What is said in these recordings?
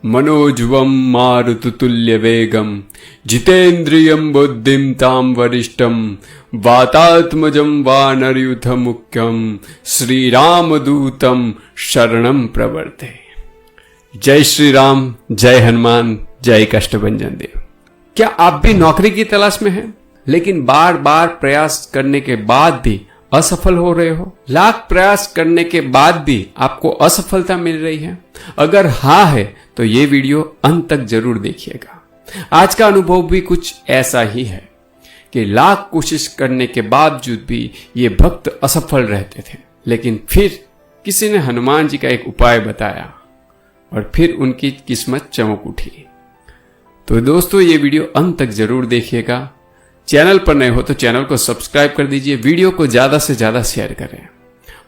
मनोजवं मारुततुल्यवेगं जितेन्द्रियं बुद्धिं तां वरिष्ठं वातात्मजं वानरयूथमुख्यं श्रीरामदूतं शरणं प्रवर्ते। जय श्री राम, जय हनुमान, जय कष्टभंजन देव। क्या आप भी नौकरी की तलाश में हैं, लेकिन बार बार प्रयास करने के बाद भी असफल हो रहे हो? लाख प्रयास करने के बाद भी आपको असफलता मिल रही है? अगर हाँ है तो ये वीडियो अंत तक जरूर देखिएगा। आज का अनुभव भी कुछ ऐसा ही है कि लाख कोशिश करने के बावजूद भी ये भक्त असफल रहते थे, लेकिन फिर किसी ने हनुमान जी का एक उपाय बताया और फिर उनकी किस्मत चमक उठी। तो दोस्तों, ये वीडियो अंत तक जरूर देखिएगा। चैनल पर नए हो तो चैनल को सब्सक्राइब कर दीजिए, वीडियो को ज्यादा से ज्यादा शेयर करें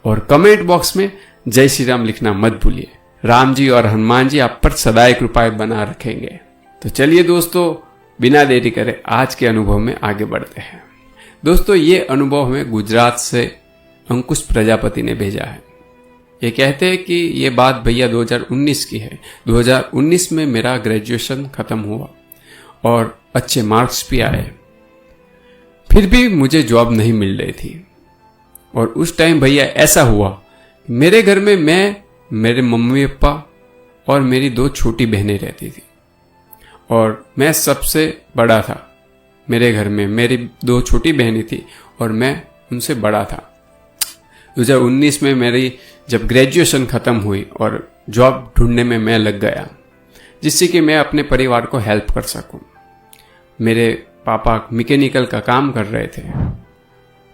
और कमेंट बॉक्स में जय श्री राम लिखना मत भूलिए। राम जी और हनुमान जी आप पर सदा कृपाएं बना रखेंगे। तो चलिए दोस्तों, बिना देरी करे आज के अनुभव में आगे बढ़ते हैं। दोस्तों, ये अनुभव हमें गुजरात से अंकुश प्रजापति ने भेजा है। ये कहते हैं कि ये बात भैया 2019 की है। 2019 में मेरा ग्रेजुएशन खत्म हुआ और अच्छे मार्क्स भी आए, फिर भी मुझे जॉब नहीं मिल रही थी। और उस टाइम भैया ऐसा हुआ, मेरे घर में मैं, मेरे मम्मी पापा और मेरी 2 छोटी बहनें रहती थी और मैं सबसे बड़ा था। मेरे घर में मेरी 2 छोटी बहनें थी और मैं उनसे बड़ा था। 2019 में मेरी जब ग्रेजुएशन खत्म हुई और जॉब ढूंढने में मैं लग गया, जिससे कि मैं अपने परिवार को हेल्प कर सकूं। मेरे पापा मैकेनिकल का काम कर रहे थे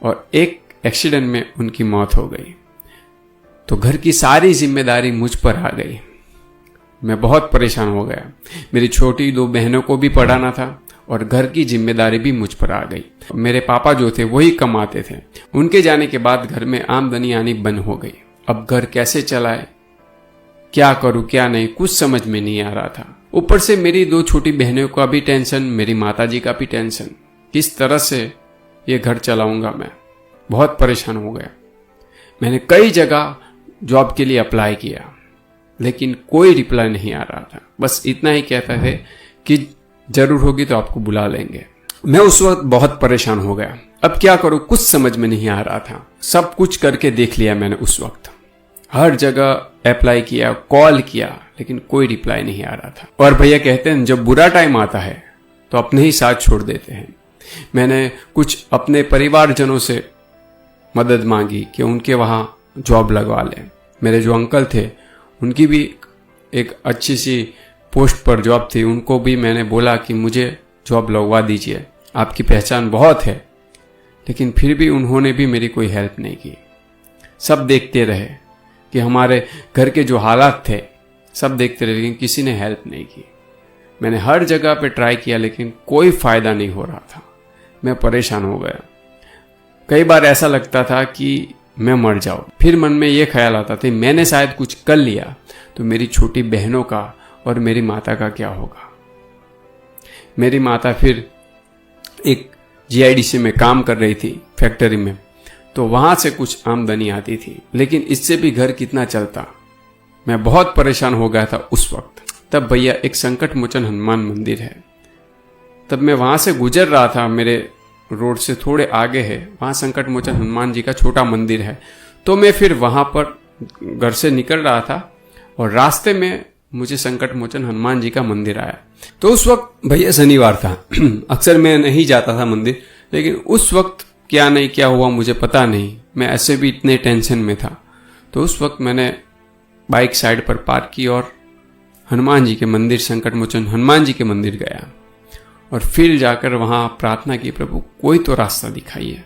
और एक एक्सीडेंट में उनकी मौत हो गई, तो घर की सारी जिम्मेदारी मुझ पर आ गई। मैं बहुत परेशान हो गया। मेरी छोटी 2 बहनों को भी पढ़ाना था और घर की जिम्मेदारी भी मुझ पर आ गई। मेरे पापा जो थे वही कमाते थे। उनके जाने के बाद घर में आमदनी आनी बंद हो गई। अब घर कैसे चलाए, क्या करूं क्या नहीं, कुछ समझ में नहीं आ रहा था। ऊपर से मेरी 2 छोटी बहनों का भी टेंशन, मेरी माताजी का भी टेंशन। किस तरह से ये घर चलाऊंगा मैं? बहुत परेशान हो गया। मैंने कई जगह जॉब के लिए अप्लाई किया, लेकिन कोई रिप्लाई नहीं आ रहा था। बस इतना ही कहता है कि जरूर होगी तो आपको बुला लेंगे। मैं उस वक्त बहुत परेशान हो गया। अब क्या करूं, कुछ समझ में नहीं आ रहा था। सब कुछ करके देख लिया मैंने उस वक्त, हर जगह अप्लाई किया, कॉल किया, लेकिन कोई रिप्लाई नहीं आ रहा था। और भैया कहते हैं जब बुरा टाइम आता है तो अपने ही साथ छोड़ देते हैं। मैंने कुछ अपने परिवारजनों से मदद मांगी कि उनके वहां जॉब लगवा लें। मेरे जो अंकल थे उनकी भी एक अच्छी सी पोस्ट पर जॉब थी, उनको भी मैंने बोला कि मुझे जॉब लगवा दीजिए, आपकी पहचान बहुत है। लेकिन फिर भी उन्होंने भी मेरी कोई हेल्प नहीं की। सब देखते रहे कि हमारे घर के जो हालात थे सब देखते रहे, लेकिन किसी ने हेल्प नहीं की। मैंने हर जगह पे ट्राई किया, लेकिन कोई फायदा नहीं हो रहा था। मैं परेशान हो गया। कई बार ऐसा लगता था कि मैं मर जाऊं। फिर मन में ये ख्याल आता था मैंने शायद कुछ कर लिया तो मेरी छोटी बहनों का और मेरी माता का क्या होगा। मेरी माता फिर एक जीआईडीसी में काम कर रही थी, फैक्ट्री में, तो वहां से कुछ आमदनी आती थी, लेकिन इससे भी घर कितना चलता। मैं बहुत परेशान हो गया था उस वक्त। तब भैया एक संकट मोचन हनुमान मंदिर है, तब मैं वहां से गुजर रहा था। मेरे रोड से थोड़े आगे है, वहां संकट मोचन हनुमान जी का छोटा मंदिर है। तो मैं फिर वहां पर घर से निकल रहा था और रास्ते में मुझे संकट मोचन हनुमान जी का मंदिर आया। तो उस वक्त भैया शनिवार था। अक्सर मैं नहीं जाता था मंदिर, लेकिन उस वक्त क्या नहीं क्या हुआ मुझे पता नहीं। मैं ऐसे भी इतने टेंशन में था। तो उस वक्त मैंने बाइक साइड पर पार्क की और हनुमान जी के मंदिर, संकट मोचन हनुमान जी के मंदिर गया और फिर जाकर वहां प्रार्थना की, प्रभु कोई तो रास्ता दिखाइए,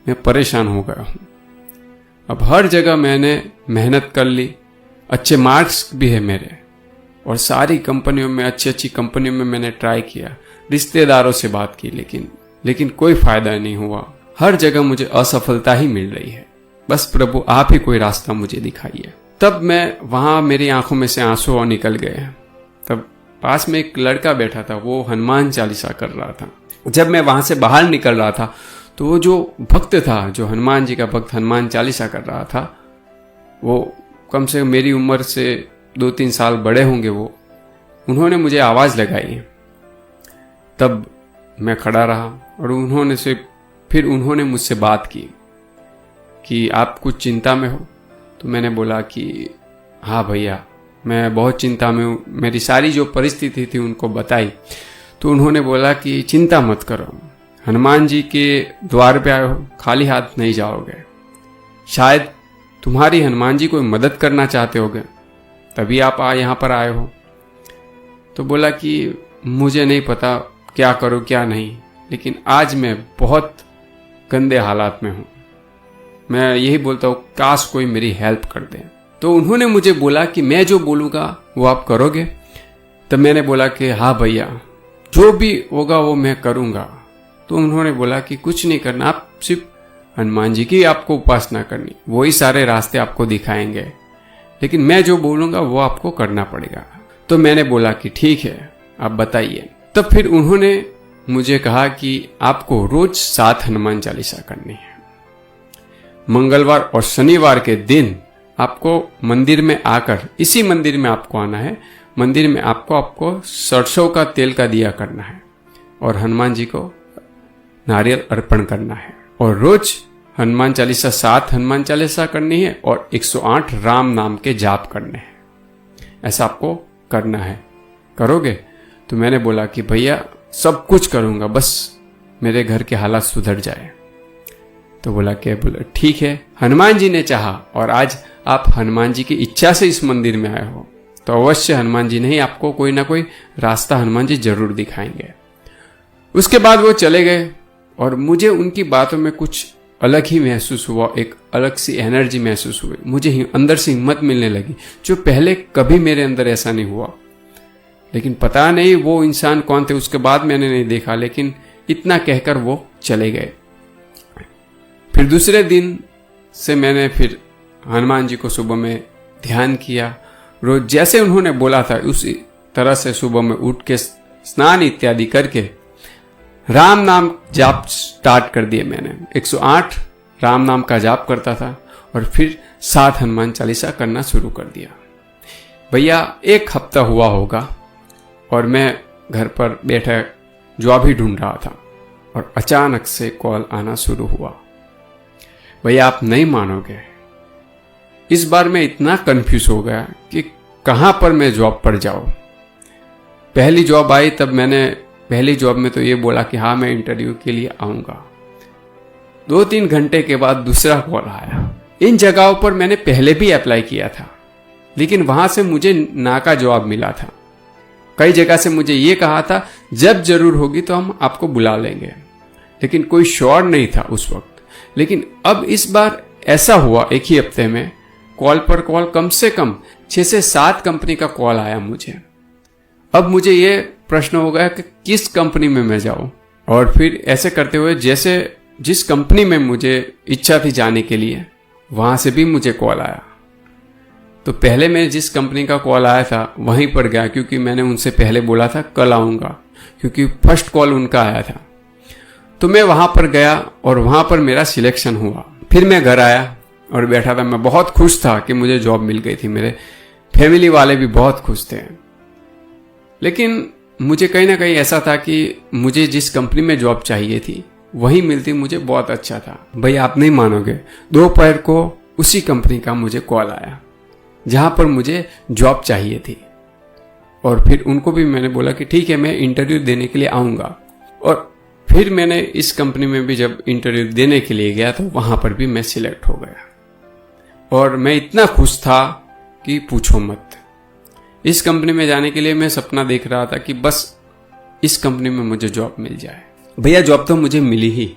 मैं परेशान हो गया हूं। अब हर जगह मैंने मेहनत कर ली, अच्छे मार्क्स भी है मेरे, और सारी कंपनियों में, अच्छी अच्छी कंपनियों में मैंने ट्राई किया, रिश्तेदारों से बात की, लेकिन कोई फायदा नहीं हुआ। हर जगह मुझे असफलता ही मिल रही है। बस प्रभु आप ही कोई रास्ता मुझे दिखाइए। तब मैं वहां, मेरी आंखों में से आंसू निकल गए। तब पास में एक लड़का बैठा था, वो हनुमान चालीसा कर रहा था। जब मैं वहां से बाहर निकल रहा था तो वो जो भक्त था, जो हनुमान जी का भक्त हनुमान चालीसा कर रहा था, वो कम से कम मेरी उम्र से 2-3 साल बड़े होंगे वो, उन्होंने मुझे आवाज़ लगाई। तब मैं खड़ा रहा और उन्होंने मुझसे बात की कि आप कुछ चिंता में हो। तो मैंने बोला कि हाँ भैया, मैं बहुत चिंता में हूँ। मेरी सारी जो परिस्थिति थी उनको बताई। तो उन्होंने बोला कि चिंता मत करो, हनुमान जी के द्वार पे आए हो, खाली हाथ नहीं जाओगे। शायद तुम्हारी हनुमान जी कोई मदद करना चाहते होगे, तभी आप यहाँ पर आए हो। तो बोला कि मुझे नहीं पता क्या करूँ क्या नहीं, लेकिन आज मैं बहुत गंदे हालात में हूँ। मैं यही बोलता हूँ काश कोई मेरी हेल्प कर दे। तो उन्होंने मुझे बोला कि मैं जो बोलूँगा वो आप करोगे। तब मैंने बोला कि हाँ भैया, जो भी होगा वो मैं करूँगा। तो उन्होंने बोला कि कुछ नहीं करना, आप सिर्फ हनुमान जी की आपको उपासना करनी, वही सारे रास्ते आपको दिखाएंगे, लेकिन मैं जो बोलूँगा वो आपको करना पड़ेगा। तो मैंने बोला कि ठीक है, आप बताइए। तब फिर उन्होंने मुझे कहा कि आपको रोज 7 हनुमान चालीसा करनी है। मंगलवार और शनिवार के दिन आपको मंदिर में आकर, इसी मंदिर में आपको आना है, मंदिर में आपको सरसों का तेल का दिया करना है और हनुमान जी को नारियल अर्पण करना है। और रोज हनुमान चालीसा 7 हनुमान चालीसा करनी है और 108 राम नाम के जाप करने हैं। ऐसा आपको करना है, करोगे? तो मैंने बोला कि भैया सब कुछ करूँगा, बस मेरे घर के हालात सुधर जाए। तो बोला ठीक है, हनुमान जी ने चाहा और आज आप हनुमान जी की इच्छा से इस मंदिर में आए हो, तो अवश्य हनुमान जी नहीं, आपको कोई ना कोई रास्ता हनुमान जी जरूर दिखाएंगे। उसके बाद वो चले गए और मुझे उनकी बातों में कुछ अलग ही महसूस हुआ, एक अलग सी एनर्जी महसूस हुई। मुझे अंदर से हिम्मत मिलने लगी, जो पहले कभी मेरे अंदर ऐसा नहीं हुआ। लेकिन पता नहीं वो इंसान कौन थे, उसके बाद मैंने नहीं देखा, लेकिन इतना कहकर वो चले गए। फिर दूसरे दिन से मैंने फिर हनुमान जी को सुबह में ध्यान किया। रोज जैसे उन्होंने बोला था उसी तरह से सुबह में उठ के स्नान इत्यादि करके राम नाम जाप स्टार्ट कर दिए। मैंने 108 राम नाम का जाप करता था और फिर 7 हनुमान चालीसा करना शुरू कर दिया। भैया 1 हफ्ता हुआ होगा और मैं घर पर बैठा जॉब ही ढूंढ रहा था और अचानक से कॉल आना शुरू हुआ। भैया आप नहीं मानोगे, इस बार मैं इतना कंफ्यूज हो गया कि कहां पर मैं जॉब पर जाऊं। पहली जॉब आई तब मैंने पहली जॉब में तो ये बोला कि हाँ मैं इंटरव्यू के लिए आऊंगा। 2-3 घंटे के बाद दूसरा कॉल आया। इन जगहों पर मैंने पहले भी अप्लाई किया था, लेकिन वहां से मुझे ना का जवाब मिला था। कई जगह से मुझे ये कहा था जब जरूर होगी तो हम आपको बुला लेंगे, लेकिन कोई श्योर नहीं था उस वक्त। लेकिन अब इस बार ऐसा हुआ, एक ही हफ्ते में कॉल पर कॉल, कम से कम 6 से 7 कंपनी का कॉल आया मुझे। अब मुझे ये प्रश्न हो गया कि किस कंपनी में मैं जाऊं। और फिर ऐसे करते हुए जैसे जिस कंपनी में मुझे इच्छा थी जाने के लिए, वहां से भी मुझे कॉल आया। तो पहले मैं जिस कंपनी का कॉल आया था वहीं पर गया, क्योंकि मैंने उनसे पहले बोला था कल आऊंगा, क्योंकि फर्स्ट कॉल उनका आया था। तो मैं वहां पर गया और वहां पर मेरा सिलेक्शन हुआ। फिर मैं घर आया और बैठा था। मैं बहुत खुश था कि मुझे जॉब मिल गई थी। मेरे फैमिली वाले भी बहुत खुश थे। लेकिन मुझे कहीं ना कहीं ऐसा था कि मुझे जिस कंपनी में जॉब चाहिए थी वही मिलती मुझे बहुत अच्छा था। भाई आप नहीं मानोगे, दोपहर को उसी कंपनी का मुझे कॉल आया जहां पर मुझे जॉब चाहिए थी। और फिर उनको भी मैंने बोला कि ठीक है मैं इंटरव्यू देने के लिए आऊंगा। और फिर मैंने इस कंपनी में भी जब इंटरव्यू देने के लिए गया तो वहां पर भी मैं सिलेक्ट हो गया। और मैं इतना खुश था कि पूछो मत। इस कंपनी में जाने के लिए मैं सपना देख रहा था कि बस इस कंपनी में मुझे जॉब मिल जाए। भैया जॉब तो मुझे मिली ही,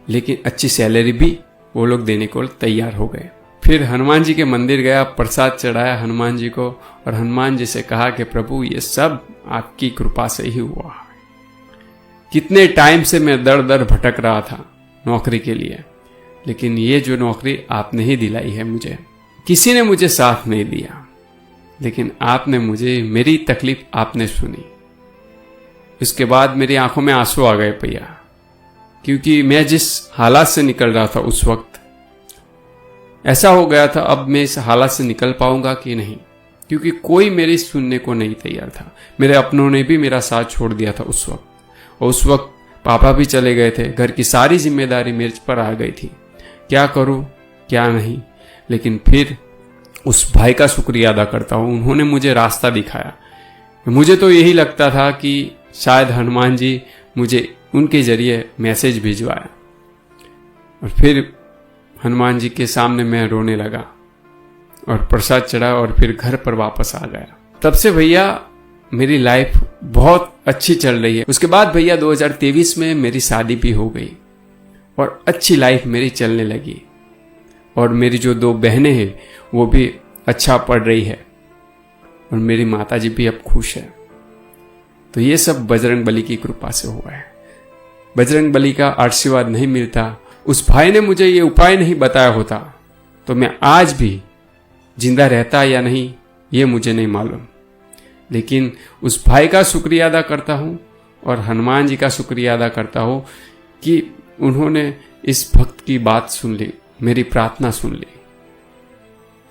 लेकिन अच्छी सैलरी भी वो लोग देने को तैयार हो गए। फिर हनुमान जी के मंदिर गया, प्रसाद चढ़ाया हनुमान जी को और हनुमान जी से कहा कि प्रभु ये सब आपकी कृपा से ही हुआ। कितने टाइम से मैं दर दर भटक रहा था नौकरी के लिए, लेकिन ये जो नौकरी आपने ही दिलाई है मुझे। किसी ने मुझे साथ नहीं दिया, लेकिन आपने मुझे, मेरी तकलीफ आपने सुनी। इसके बाद मेरी आंखों में आंसू आ गए भैया, क्योंकि मैं जिस हालात से निकल रहा था उस वक्त ऐसा हो गया था अब मैं इस हालात से निकल पाऊंगा कि नहीं। क्योंकि कोई मेरी सुनने को नहीं तैयार था। मेरे अपनों ने भी मेरा साथ छोड़ दिया था उस वक्त, और उस वक्त पापा भी चले गए थे। घर की सारी जिम्मेदारी मेरे पर आ गई थी, क्या करूं क्या नहीं। लेकिन फिर उस भाई का शुक्रिया अदा करता हूं, उन्होंने मुझे रास्ता दिखाया। मुझे तो यही लगता था कि शायद हनुमान जी मुझे उनके जरिए मैसेज भिजवाया। और फिर हनुमान जी के सामने मैं रोने लगा और प्रसाद चढ़ा और फिर घर पर वापस आ गया। तब से भैया मेरी लाइफ बहुत अच्छी चल रही है। उसके बाद भैया 2023 में मेरी शादी भी हो गई और अच्छी लाइफ मेरी चलने लगी। और मेरी जो 2 बहनें हैं वो भी अच्छा पढ़ रही है और मेरी माता जी भी अब खुश है। तो ये सब बजरंग बली की कृपा से हुआ है। बजरंग बली का आशीर्वाद नहीं मिलता, उस भाई ने मुझे ये उपाय नहीं बताया होता, तो मैं आज भी जिंदा रहता या नहीं ये मुझे नहीं मालूम। लेकिन उस भाई का शुक्रिया अदा करता हूँ और हनुमान जी का शुक्रिया अदा करता हूँ कि उन्होंने इस भक्त की बात सुन ली, मेरी प्रार्थना सुन ली।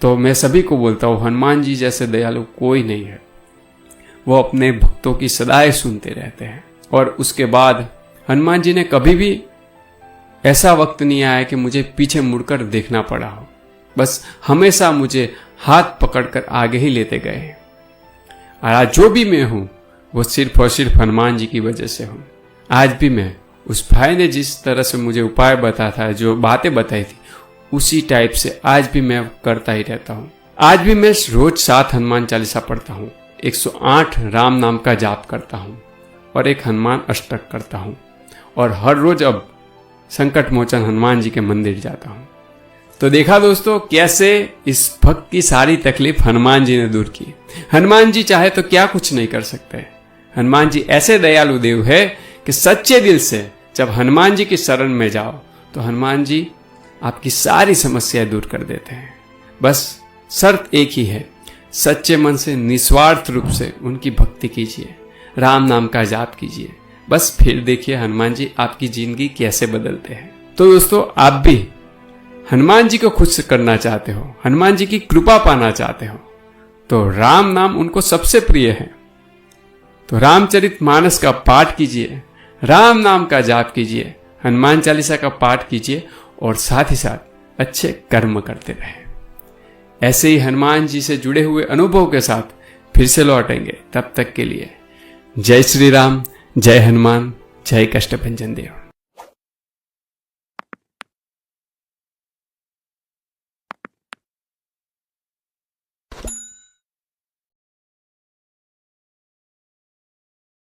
तो मैं सभी को बोलता हूँ, हनुमान जी जैसे दयालु कोई नहीं है। वो अपने भक्तों की सदाएं सुनते रहते हैं। और उसके बाद हनुमान जी ने कभी भी ऐसा वक्त नहीं आया कि मुझे पीछे मुड़कर देखना पड़ा हो। बस हमेशा मुझे हाथ पकड़कर आगे ही लेते गए। और आज जो भी मैं हूं वो सिर्फ और सिर्फ हनुमान जी की वजह से हूं। आज भी मैं उस भाई ने जिस तरह से मुझे उपाय बताया था, जो बातें बताई थी, उसी टाइप से आज भी मैं करता ही रहता हूं। आज भी मैं रोज 7 हनुमान चालीसा पढ़ता हूं, 108 राम नाम का जाप करता हूं और एक हनुमान अष्टक करता हूं। और हर रोज अब संकट मोचन हनुमान जी के मंदिर जाता हूं। तो देखा दोस्तों कैसे इस भक्त की सारी तकलीफ हनुमान जी ने दूर की। हनुमान जी चाहे तो क्या कुछ नहीं कर सकते। हनुमान जी ऐसे दयालु देव है कि सच्चे दिल से जब हनुमान जी की शरण में जाओ तो हनुमान जी आपकी सारी समस्याएं दूर कर देते हैं। बस शर्त एक ही है, सच्चे मन से निस्वार्थ रूप से उनकी भक्ति कीजिए, राम नाम का जाप कीजिए। बस फिर देखिए हनुमान जी आपकी जिंदगी कैसे बदलते हैं। तो दोस्तों आप भी हनुमान जी को खुश करना चाहते हो, हनुमान जी की कृपा पाना चाहते हो, तो राम नाम उनको सबसे प्रिय है। तो रामचरितमानस का पाठ कीजिए, राम नाम का जाप कीजिए, हनुमान चालीसा का पाठ कीजिए और साथ ही साथ अच्छे कर्म करते रहें। ऐसे ही हनुमान जी से जुड़े हुए अनुभव के साथ फिर से लौटेंगे। तब तक के लिए जय श्री राम, जय हनुमान, जय कष्टभंजन देव।